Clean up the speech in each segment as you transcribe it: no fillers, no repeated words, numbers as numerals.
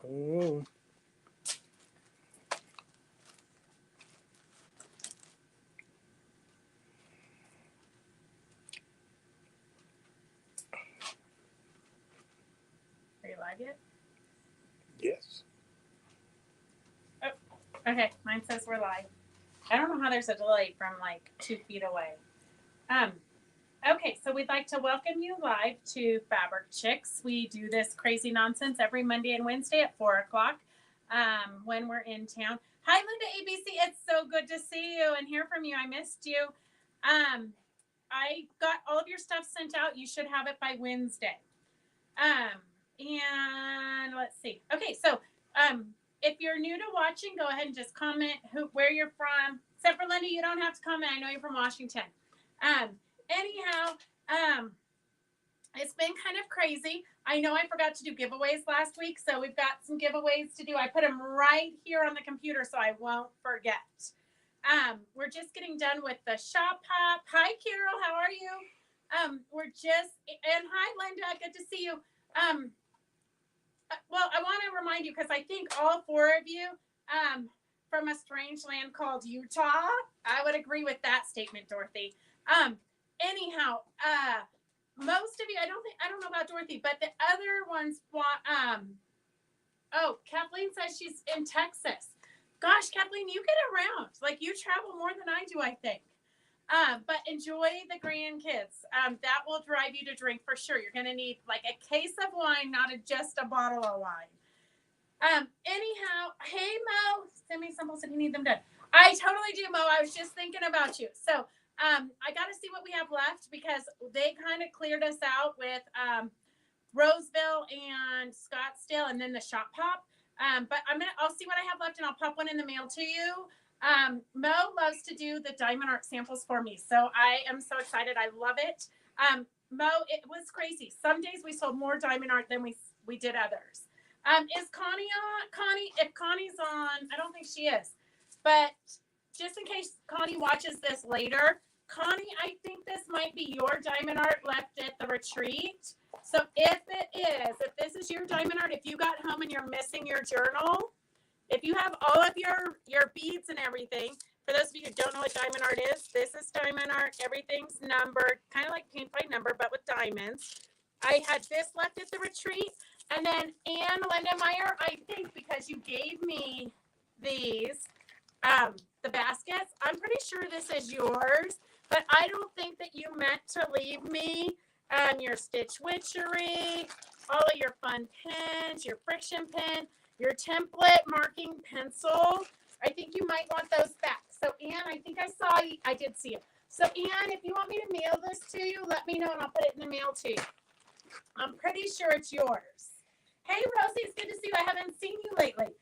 Mm. Do you like it? Yes. Oh, okay. Mine says we're live. I don't know how there's a delay from like 2 feet away. Okay, so we'd like to welcome you live to Fabric Chicks. We do this crazy nonsense every Monday and Wednesday at 4 o'clock when we're in town. Hi, Linda ABC. It's so good to see you and hear from you. I missed you. I got all of your stuff sent out. You should have it by Wednesday. And let's see. Okay, so if you're new to watching, go ahead and just comment where you're from. Except for Linda, you don't have to comment. I know you're from Washington. Anyhow, it's been kind of crazy. I know I forgot to do giveaways last week, so we've got some giveaways to do. I put them right here on the computer so I won't forget. We're just getting done with the shop hop. Hi, Carol. How are you? And hi, Linda. Good to see you. Well, I want to remind you, because I think all 4 of you from a strange land called Utah. I would agree with that statement, Dorothy. Anyhow, most of you, I don't know about Dorothy, but the other ones want, oh, Kathleen says she's in Texas. Gosh, Kathleen, you get around. Like, you travel more than I do, I think. But enjoy the grandkids. That will drive you to drink for sure. You're going to need like a case of wine, not just a bottle of wine. Anyhow, hey, Mo, send me samples if you need them done. I totally do, Mo. I was just thinking about you. So, I got to see what we have left because they kind of cleared us out with Roseville and Scottsdale and then the shop pop. But I'll see what I have left and I'll pop one in the mail to you. Mo loves to do the diamond art samples for me. So I am so excited. I love it. Mo, it was crazy. Some days we sold more diamond art than we did others. Is Connie on? Connie, if Connie's on, I don't think she is. But just in case Connie watches this later, Connie, I think this might be your diamond art left at the retreat. So if this is your diamond art, if you got home and you're missing your journal, if you have all of your beads and everything, for those of you who don't know what diamond art is, this is diamond art. Everything's numbered, kind of like paint by number, but with diamonds. I had this left at the retreat. And then Anne Lindemeyer, I think because you gave me these, the baskets, I'm pretty sure this is yours. But I don't think that you meant to leave me your stitch witchery, all of your fun pens, your friction pen, your template marking pencil. I think you might want those back. So, Anne, I think I saw you. I did see you. So, Anne, if you want me to mail this to you, let me know and I'll put it in the mail to you. I'm pretty sure it's yours. Hey, Rosie, it's good to see you. I haven't seen you lately.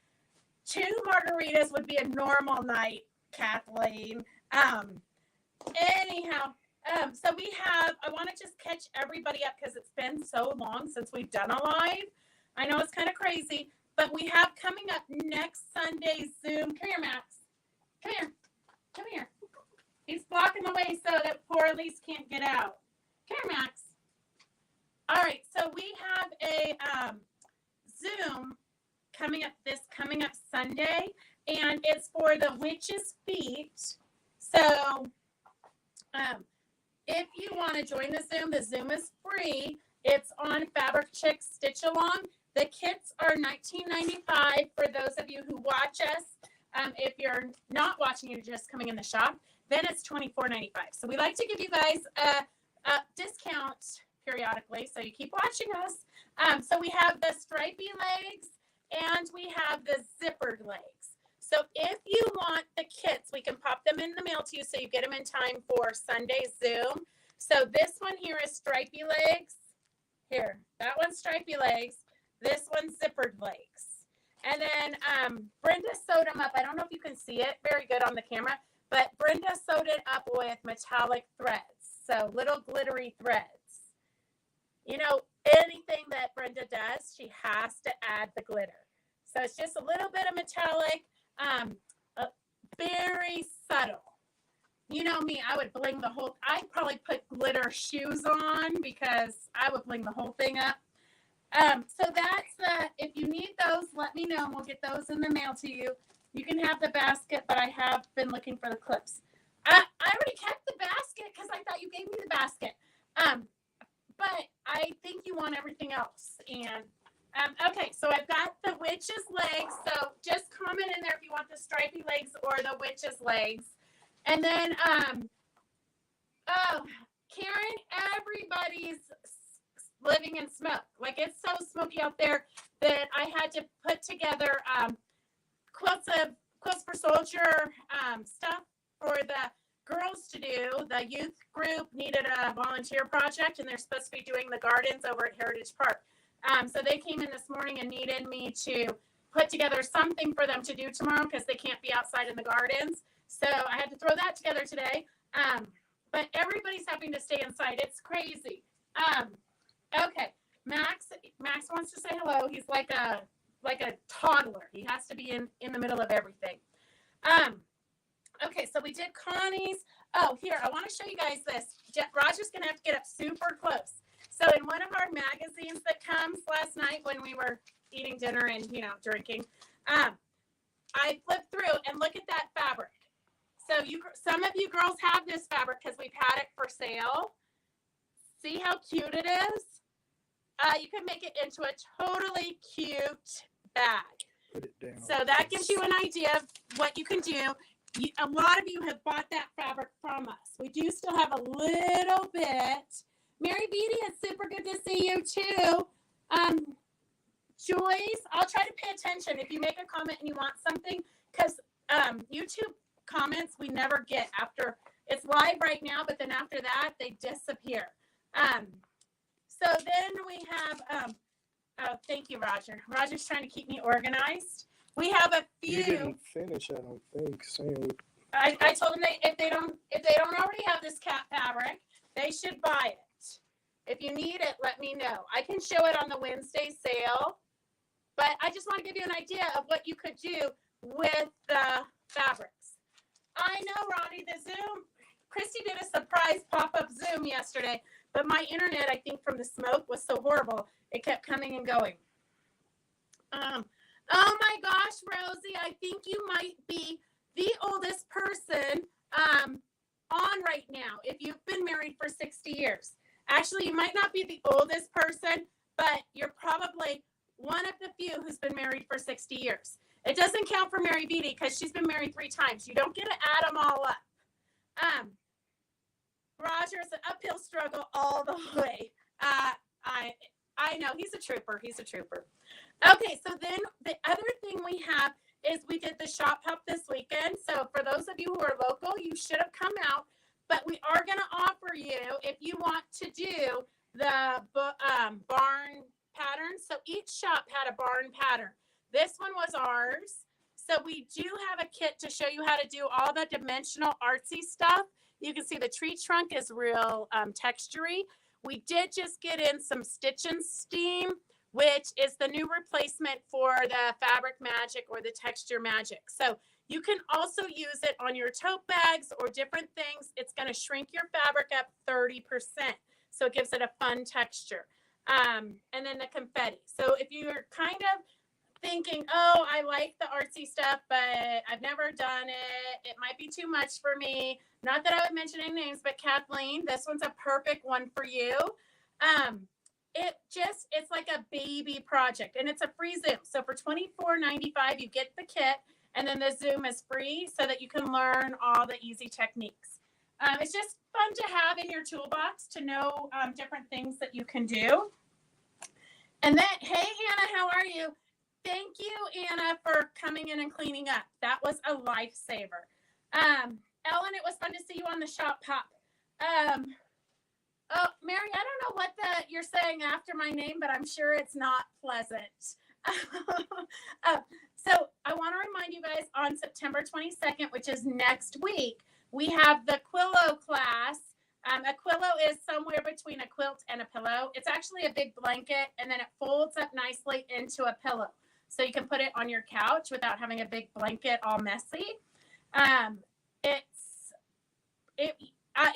2 margaritas would be a normal night, Kathleen. Anyhow, so we have, I want to just catch everybody up because it's been so long since we've done a live. I know it's kind of crazy, but we have coming up next Sunday's Zoom. Come here, Max. Come here. Come here. He's blocking the way so that poor Elise can't get out. Come here, Max. All right, so we have a Zoom coming up Sunday, and it's for the Witch's Feet. So if you want to join the Zoom is free. It's on Fabric Chicks Stitch Along. The kits are $19.95 for those of you who watch us. If you're not watching, you're just coming in the shop, then it's $24.95. So we like to give you guys a discount periodically, so you keep watching us. So we have the stripy legs and we have the zippered legs. So if you want the kits, we can pop them in the mail to you so you get them in time for Sunday's Zoom. So this one here is stripy legs. Here, that one's stripy legs. This one's zippered legs. And then Brenda sewed them up. I don't know if you can see it very good on the camera, but Brenda sewed it up with metallic threads. So little glittery threads. You know, anything that Brenda does, she has to add the glitter. So it's just a little bit of metallic, very subtle. You know me, I would bling the whole, I'd probably put glitter shoes on because I would bling the whole thing up. So that's if you need those, let me know and we'll get those in the mail to you. You can have the basket, but I have been looking for the clips. I already kept the basket because I thought you gave me the basket. But I think you want everything else. And okay, so I've got the witch's legs. So just comment in there if you want the stripy legs or the witch's legs. And then, oh, Karen, everybody's living in smoke. Like, it's so smoky out there that I had to put together quilts for soldier stuff for the girls to do. The youth group needed a volunteer project, and they're supposed to be doing the gardens over at Heritage Park. So they came in this morning and needed me to put together something for them to do tomorrow because they can't be outside in the gardens. So I had to throw that together today. But everybody's having to stay inside. It's crazy. Okay, Max wants to say hello. He's like a toddler. He has to be in the middle of everything. Okay, so we did Connie's. Oh, here, I want to show you guys this. Roger's going to have to get up super close. So in one of our magazines that comes last night when we were eating dinner and, drinking, I flipped through and look at that fabric. So some of you girls have this fabric because we've had it for sale. See how cute it is? You can make it into a totally cute bag. Put it down. So that gives you an idea of what you can do. A lot of you have bought that fabric from us. We do still have a little bit. Mary Beatty, it's super good to see you too. Joyce, I'll try to pay attention if you make a comment and you want something, because YouTube comments we never get after it's live right now, but then after that they disappear. So then we have oh, thank you, Roger. Roger's trying to keep me organized. We have a few. You didn't finish, I don't think. Saying I told them if they don't already have this cat fabric, they should buy it. If you need it, let me know. I can show it on the Wednesday sale, but I just want to give you an idea of what you could do with the fabrics. I know, Ronnie, the Zoom. Christy did a surprise pop-up Zoom yesterday, but my internet, I think from the smoke, was so horrible. It kept coming and going. Oh my gosh, Rosie, I think you might be the oldest person on right now if you've been married for 60 years. Actually, you might not be the oldest person, but you're probably one of the few who's been married for 60 years. It doesn't count for Mary Beatty because she's been married 3 times. You don't get to add them all up. Roger's an uphill struggle all the way. I know, he's a trooper. He's a trooper. Okay, so then the other thing we have is we did the shop hop this weekend. So for those of you who are local, you should have come out. But we are going to offer you, if you want to do the barn pattern. So each shop had a barn pattern. This one was ours. So we do have a kit to show you how to do all the dimensional artsy stuff. You can see the tree trunk is real textury. We did just get in some Stitch and Steam, which is the new replacement for the Fabric Magic or the Texture Magic. So you can also use it on your tote bags or different things. It's going to shrink your fabric up 30%. So it gives it a fun texture. And then the confetti. So if you're kind of thinking, oh, I like the artsy stuff, but I've never done it. It might be too much for me. Not that I would mention any names, but Kathleen, this one's a perfect one for you. It's like a baby project, and it's a free Zoom. So for $24.95, you get the kit, and then the Zoom is free so that you can learn all the easy techniques. It's just fun to have in your toolbox to know different things that you can do. And then, hey, Hannah, how are you? Thank you, Anna, for coming in and cleaning up. That was a lifesaver. Ellen, it was fun to see you on the shop hop. Oh, Mary, I don't know what you're saying after my name, but I'm sure it's not pleasant. So I want to remind you guys on September 22nd, which is next week, we have the Quillo Class. A Quillo is somewhere between a quilt and a pillow. It's actually a big blanket, and then it folds up nicely into a pillow. So you can put it on your couch without having a big blanket all messy.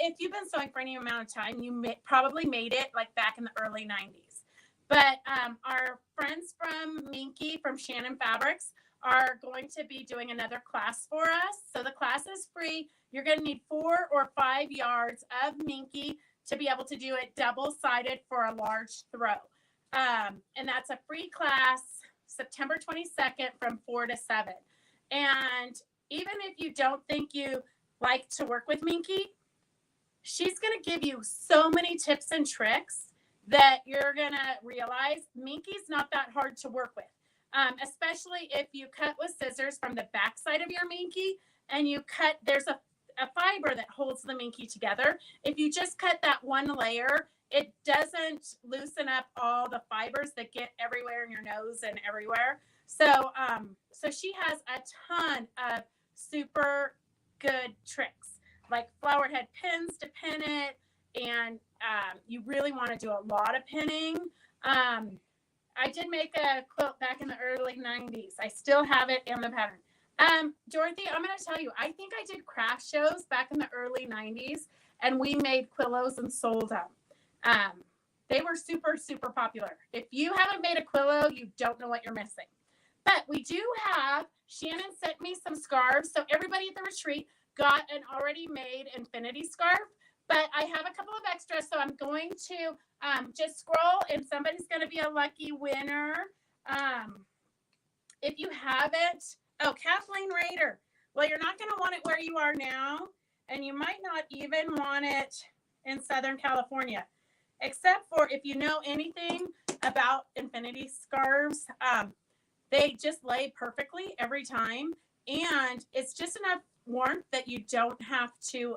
If you've been sewing for any amount of time, probably made it like back in the early 90s. But our friends from Minky from Shannon Fabrics are going to be doing another class for us. So the class is free. You're going to need 4 or 5 yards of Minky to be able to do it double-sided for a large throw. And that's a free class, September 22nd from 4 to 7. And even if you don't think you like to work with Minky, she's going to give you so many tips and tricks that you're going to realize Minky's not that hard to work with, especially if you cut with scissors from the back side of your Minky and you cut, there's a fiber that holds the Minky together. If you just cut that one layer, it doesn't loosen up all the fibers that get everywhere in your nose and everywhere. So, so she has a ton of super good tricks, like flower head pins to pin it, and you really want to do a lot of pinning. I did make a quilt back in the early 90s. I still have it in the pattern. Dorothy, I'm going to tell you, I think I did craft shows back in the early 90s, and we made Quillos and sold them. They were super, super popular. If you haven't made a Quillo, you don't know what you're missing. But we do have, Shannon sent me some scarves, so everybody at the retreat got an already made infinity scarf. But I have a couple of extras, so I'm going to just scroll, and somebody's going to be a lucky winner. If you haven't, oh, Kathleen Rader. Well, you're not going to want it where you are now, and you might not even want it in Southern California, except for if you know anything about infinity scarves. They just lay perfectly every time, and it's just enough warmth that you don't have to,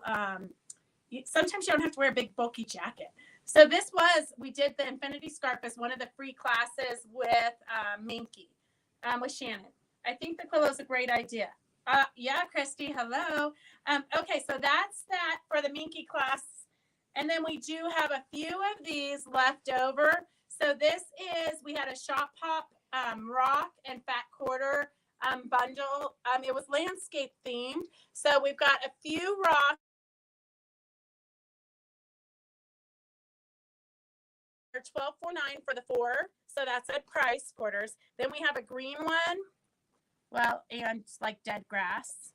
sometimes you don't have to wear a big bulky jacket. So this was, we did the infinity scarf as one of the free classes with Minky, with Shannon. I think the Quillo is a great idea. Yeah, Christy, hello. Okay, so that's that for the Minky class. And then we do have a few of these left over. So this is, we had a Shop Pop rock and fat quarter bundle. It was landscape themed. So we've got a few rocks. $12.49 for the 4. So that's at price quarters. Then we have a green one. Well, and it's like dead grass.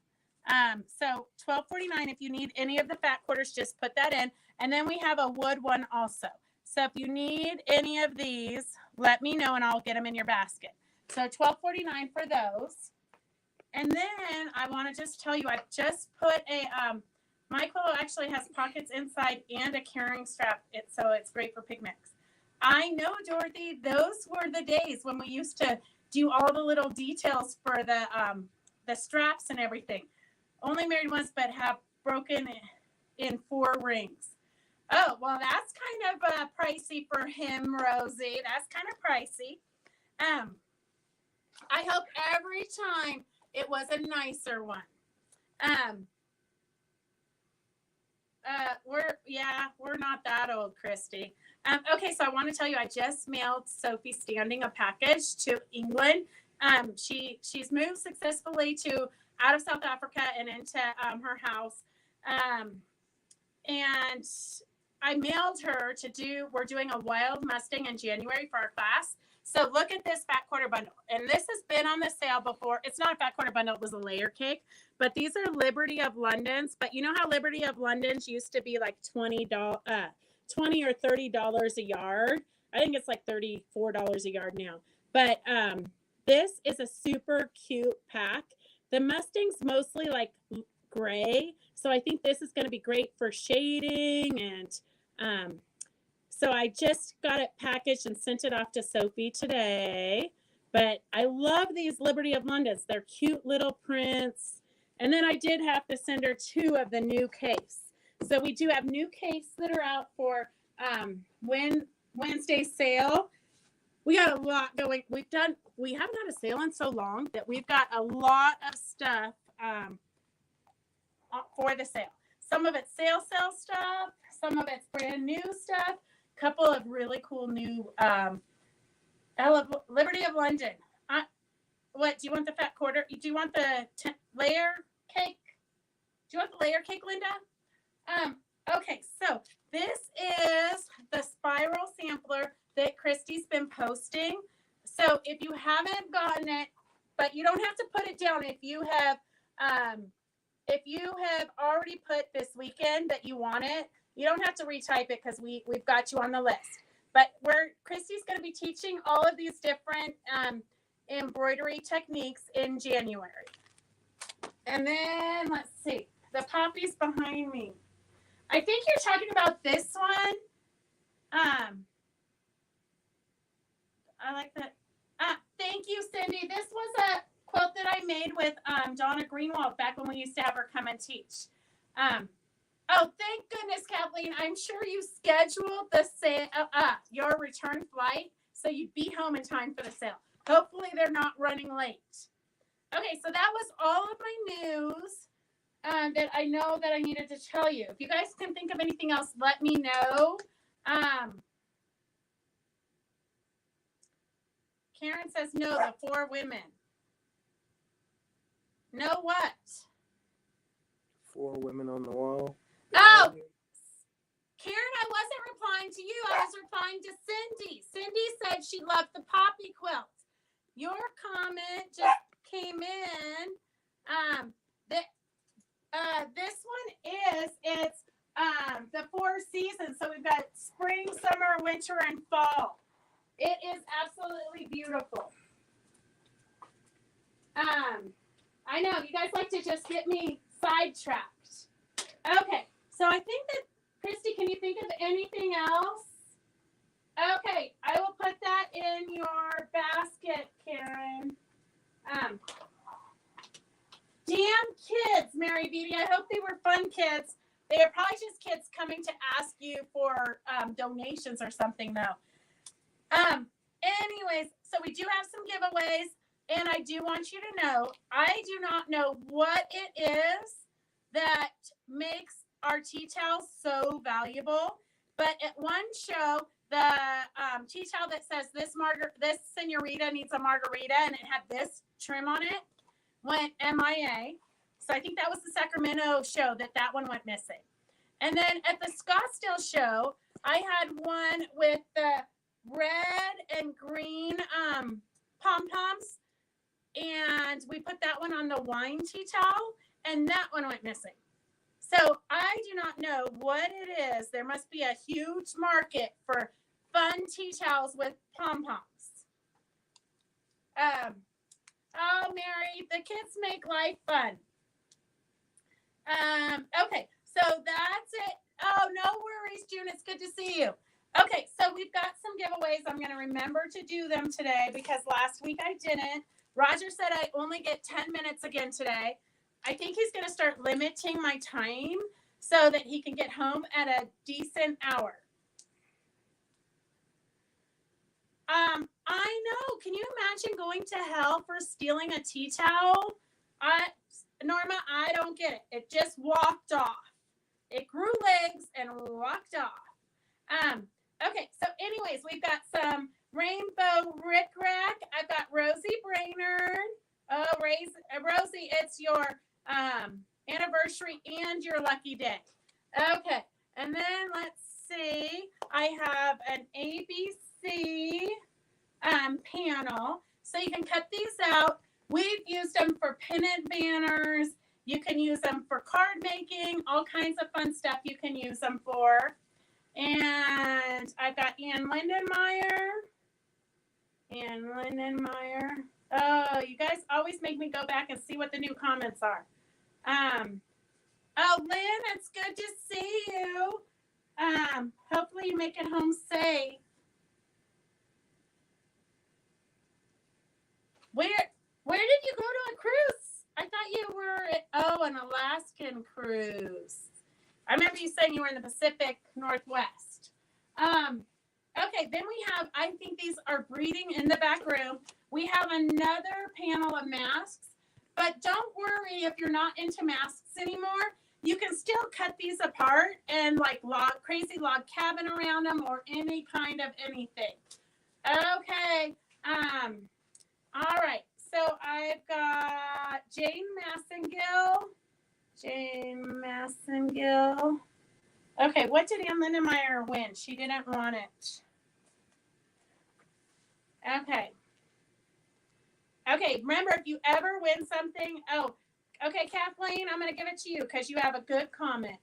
So $12.49. If you need any of the fat quarters, just put that in. And then we have a wood one also. So if you need any of these, let me know and I'll get them in your basket. So $12.49 for those. And then I want to just tell you, I just put a, my Quillo actually has pockets inside and a carrying strap. So it's great for picnics. I know, Dorothy, those were the days when we used to do all the little details for the straps and everything. Only married once, but have broken in 4 rings. Oh, well, that's kind of pricey for him, Rosie. That's kind of pricey. I hope every time it was a nicer one. We're not that old, Christy. Okay, so I want to tell you, I just mailed Sophie Standing a package to England. She's moved successfully to out of South Africa and into her house. And I mailed her we're doing a wild Mustang in January for our class. So look at this fat quarter bundle. And this has been on the sale before. It's not a fat quarter bundle, it was a layer cake. But these are Liberty of Londons. But you know how Liberty of Londons used to be like $20 or $30 a yard? I think it's like $34 a yard now. But this is a super cute pack. The Mustang's mostly like gray. So I think this is going to be great for shading. And so I just got it packaged and sent it off to Sophie today. But I love these Liberty of Londons. They're cute little prints. And then I did have to send her 2 of the new case. So we do have new case that are out for Wednesday's sale. We got a lot going. We haven't had a sale in so long that we've got a lot of stuff for the sale. Some of it's sale stuff. Some of it's brand new stuff. A couple of really cool new Liberty of London. What, do you want the fat quarter? Do you want the layer cake? Do you want the layer cake, Linda? Okay, so this is the spiral sampler that Christy's been posting. So if you haven't gotten it, but you don't have to put it down. If you have already put this weekend that you want it, you don't have to retype it because we've got you on the list. But Christy's going to be teaching all of these different embroidery techniques in January. And then let's see, the poppies behind me. I think you're talking about this one. I like that. Thank you, Cindy. This was a quilt that I made with Donna Greenwald back when we used to have her come and teach. Oh, thank goodness, Kathleen. I'm sure you scheduled your return flight so you'd be home in time for the sale. Hopefully they're not running late. Okay, so that was all of my news that I know that I needed to tell you. If you guys can think of anything else, let me know. Karen says no, the 4 women. No what? 4 women on the wall. Oh, Karen, I wasn't replying to you. I was replying to Cindy. Cindy said she loved the poppy quilt. Your comment just came in. This one it's the 4 seasons. So we've got spring, summer, winter, and fall. It is absolutely beautiful. I know you guys like to just get me sidetracked. Okay, so I think that Christy, can you think of anything else? Okay, I will put that in your basket, Karen. Damn kids, Mary Beatty. I hope they were fun kids. They are probably just kids coming to ask you for donations or something, though. Anyways, so we do have some giveaways, and I do want you to know, I do not know what it is that makes our tea towels so valuable, but at one show, the tea towel that says this senorita needs a margarita, and it had this trim on it, went MIA. So I think that was the Sacramento show that one went missing. And then at the Scottsdale show, I had one with the red and green pom-poms, and we put that one on the wine tea towel, and that one went missing. So I do not know what it is. There must be a huge market for fun tea towels with pom-poms. Oh, Mary, the kids make life fun. Okay, so that's it. Oh, no worries, June. It's good to see you. Okay, so we've got some giveaways. I'm going to remember to do them today because last week I didn't. Roger said I only get 10 minutes again today. I think he's going to start limiting my time so that he can get home at a decent hour. I know. Can you imagine going to hell for stealing a tea towel? Norma, I don't get it. It just walked off. It grew legs and walked off. Okay, so anyways, we've got some rainbow rickrack. I've got Rosie Brainerd. Oh, Rosie, it's your anniversary and your lucky day. Okay, and then let's see. I have an ABC panel. So you can cut these out. We've used them for pennant banners. You can use them for card making, all kinds of fun stuff you can use them for. And I've got Ann Lindenmeyer. Oh, you guys always make me go back and see what the new comments are. Oh, Lynn, it's good to see you. Hopefully you make it home safe. Where did you go to a cruise? I thought you were at, an Alaskan cruise. I remember you saying you were in the Pacific Northwest. Okay, then we have, I think these are breeding in the back room. We have another panel of masks, but don't worry if you're not into masks anymore. You can still cut these apart and like crazy log cabin around them or any kind of anything. Okay, all right, so I've got Jane Massengill. Okay, what did Ann Lindenmeyer win? She didn't want it. Okay. Okay, remember, if you ever win something, okay, Kathleen, I'm going to give it to you because you have a good comment.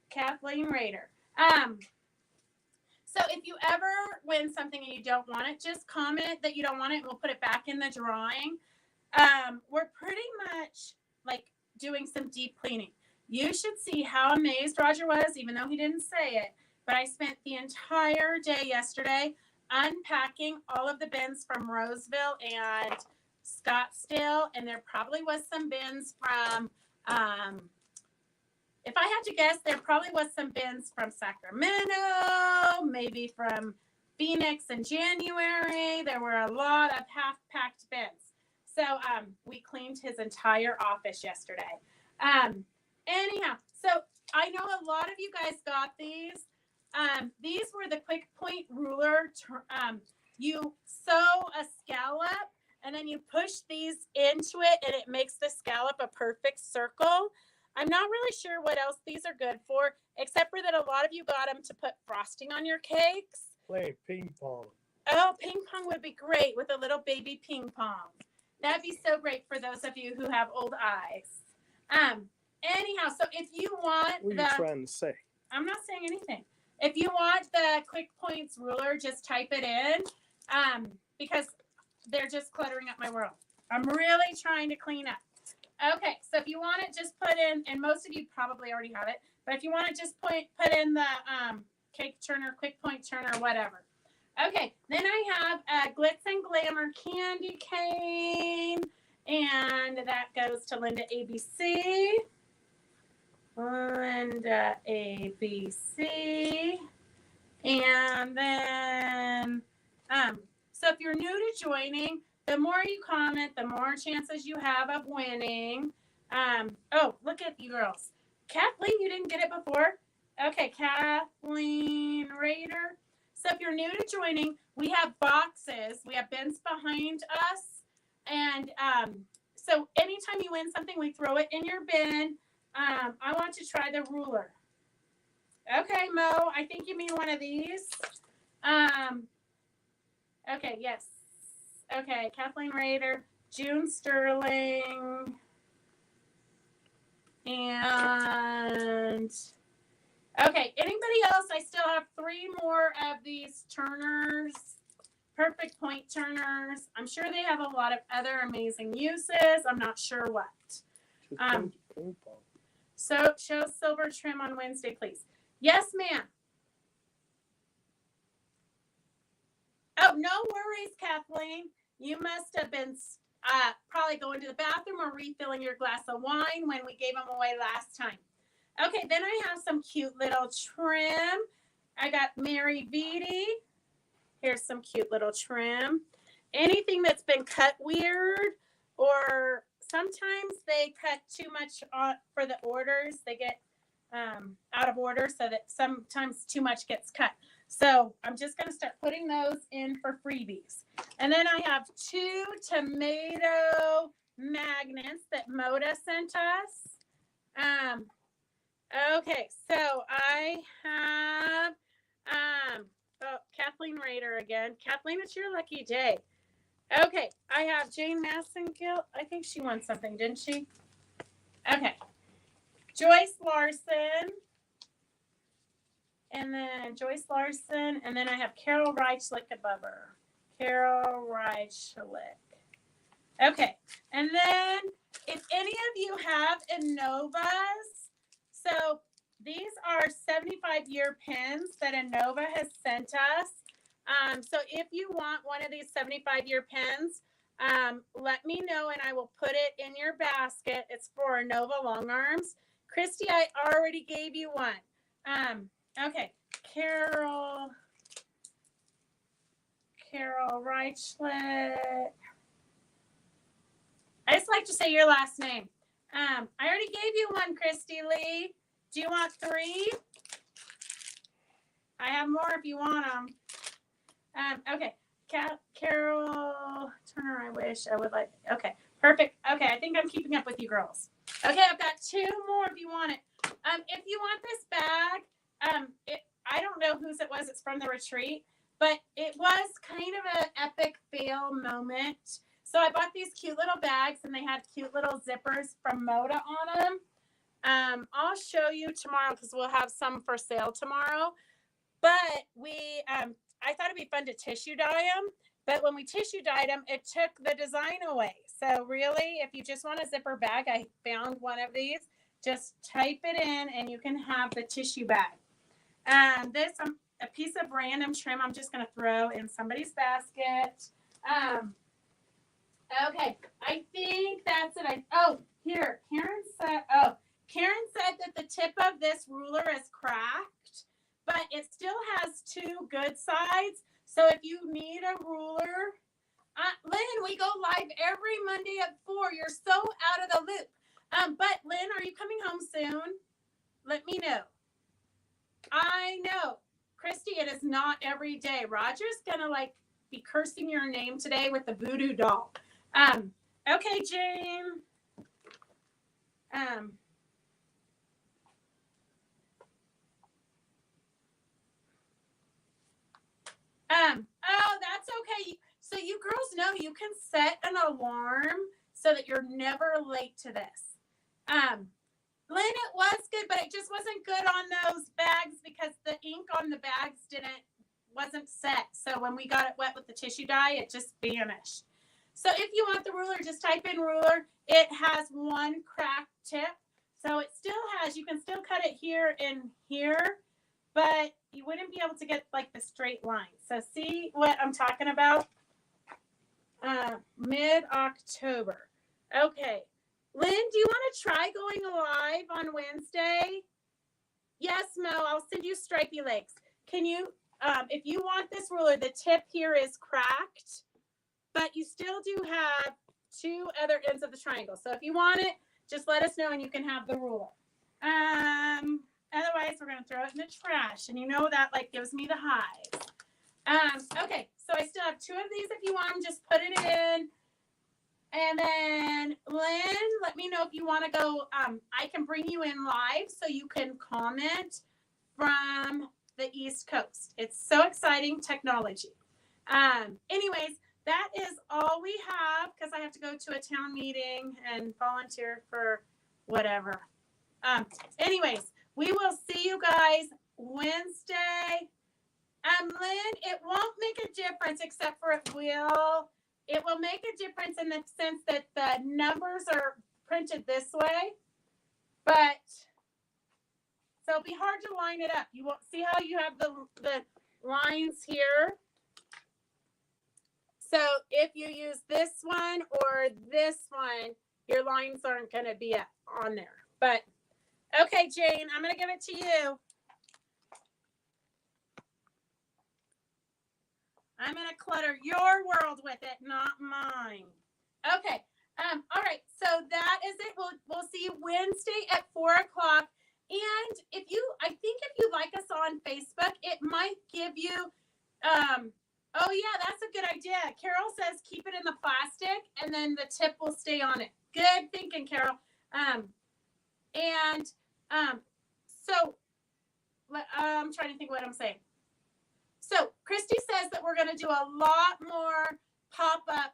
Kathleen Rader. So if you ever win something and you don't want it, just comment that you don't want it and we'll put it back in the drawing. We're pretty much like doing some deep cleaning. You should see how amazed Roger was, even though he didn't say it. But I spent the entire day yesterday unpacking all of the bins from Roseville and Scottsdale. And there probably was some bins from, if I had to guess, there probably was some bins from Sacramento, maybe from Phoenix in January. There were a lot of half-packed bins. So we cleaned his entire office yesterday. Anyhow, so I know a lot of you guys got these. These were the quick point ruler. You sew a scallop and then you push these into it and it makes the scallop a perfect circle. I'm not really sure what else these are good for, except for that a lot of you got them to put frosting on your cakes. Play ping pong. Oh, ping pong would be great with a little baby ping pong. That'd be so great for those of you who have old eyes. Anyhow, so if you want what are you trying to say? I'm not saying anything. If you want the quick points ruler, just type it in because they're just cluttering up my world. I'm really trying to clean up. Okay, so if you want it, just put in, and most of you probably already have it, but if you want to just put in the cake turner, quick point turner, whatever. Okay, then I have a Glitz and Glamour candy cane, and that goes to Linda ABC. Linda ABC. And then, so if you're new to joining, the more you comment, the more chances you have of winning. Oh, look at you girls. Kathleen, you didn't get it before? Okay, Kathleen Rader. So if you're new to joining, we have boxes. We have bins behind us. And so anytime you win something, we throw it in your bin. I want to try the ruler. Okay, Mo, I think you mean one of these. Okay, yes. Okay, Kathleen Rader, June Sterling, and okay, anybody else? I still have 3 more of these turners, perfect point turners. I'm sure they have a lot of other amazing uses. I'm not sure what. So show silver trim on Wednesday, please. Yes, ma'am. Oh, no worries, Kathleen. You must have been probably going to the bathroom or refilling your glass of wine when we gave them away last time. Okay, then I have some cute little trim. I got Mary Beatty. Here's some cute little trim. Anything that's been cut weird, or sometimes they cut too much for the orders. They get out of order so that sometimes too much gets cut. So I'm just going to start putting those in for freebies. And then I have 2 tomato magnets that Moda sent us. Okay, so I have Kathleen Rader again. Kathleen, it's your lucky day. Okay, I have Jane Massengill. I think she won something, didn't she? Okay. Joyce Larson. And then Joyce Larson. And then I have Carol Reichlich above her. Carol Reichlich. Okay. And then if any of you have Innovas, so these are 75-year pins that Innova has sent us. So if you want one of these 75-year pins, let me know and I will put it in your basket. It's for Innova long arms. Christy, I already gave you one. Okay, Carol Reichlich. I just like to say your last name. I already gave you one, Christy Lee. Do you want 3? I have more if you want them. Okay, Carol Turner, I wish I would like. Okay, perfect. Okay, I think I'm keeping up with you girls. Okay, I've got 2 more if you want it. If you want this bag, I don't know whose it was. It's from the retreat, but it was kind of an epic fail moment. So I bought these cute little bags, and they had cute little zippers from Moda on them. I'll show you tomorrow because we'll have some for sale tomorrow. But I thought it'd be fun to tissue dye them. But when we tissue dyed them, it took the design away. So really, if you just want a zipper bag, I found one of these. Just type it in, and you can have the tissue bag. This a piece of random trim I'm just going to throw in somebody's basket. Okay, I think that's it. Here, Karen said that the tip of this ruler is cracked, but it still has two good sides. So if you need a ruler, Lynn, we go live every Monday at 4. You're so out of the loop. But Lynn, are you coming home soon? Let me know. I know. Christy, it is not every day. Roger's gonna be cursing your name today with the voodoo doll. Okay, Jane. Oh, that's okay. So you girls know you can set an alarm so that you're never late to this. Lynn, it was good, but it just wasn't good on those bags because the ink on the bags wasn't set. So when we got it wet with the tissue dye, it just vanished. So if you want the ruler, just type in ruler. It has one cracked tip. So it still has, you can still cut it here and here, but you wouldn't be able to get the straight line. So see what I'm talking about? Mid-October. Okay. Lynn, do you want to try going live on Wednesday? Yes, Mo, I'll send you stripy legs. Can you, if you want this ruler, the tip here is cracked, but you still do have two other ends of the triangle. So if you want it, just let us know and you can have the ruler. Otherwise, we're going to throw it in the trash. And you know that gives me the hives. Okay, so I still have two of these. If you want them, just put it in. And then, Lynn, let me know if you want to go. I can bring you in live so you can comment from the East Coast. It's so exciting technology. Anyways, that is all we have because I have to go to a town meeting and volunteer for whatever. Anyways, we will see you guys Wednesday. Lynn, it won't make a difference except for it will make a difference in the sense that the numbers are printed this way, but so it'll be hard to line it up. You won't see how you have the lines here. So if you use this one or this one, your lines aren't going to be on there. But okay, Jane, I'm going to give it to you. I'm going to clutter your world with it, not mine. Okay. All right. So that is it. We'll see you Wednesday at 4:00. And I think if you like us on Facebook, it might give you, oh yeah, that's a good idea. Carol says keep it in the plastic and then the tip will stay on it. Good thinking, Carol. So I'm trying to think what I'm saying. So Christy says that we're going to do a lot more pop-up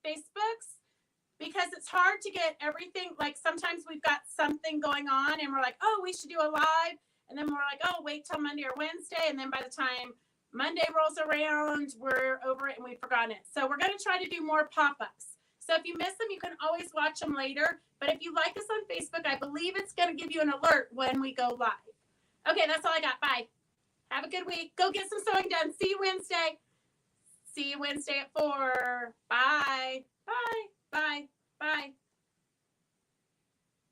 Facebooks because it's hard to get everything. Sometimes we've got something going on and we're like, oh, we should do a live. And then we're like, oh, wait till Monday or Wednesday. And then by the time Monday rolls around, we're over it and we've forgotten it. So we're going to try to do more pop-ups. So if you miss them, you can always watch them later. But if you like us on Facebook, I believe it's going to give you an alert when we go live. Okay, that's all I got. Bye. Have a good week. Go get some sewing done. See you Wednesday. See you Wednesday at 4. Bye. Bye. Bye. Bye.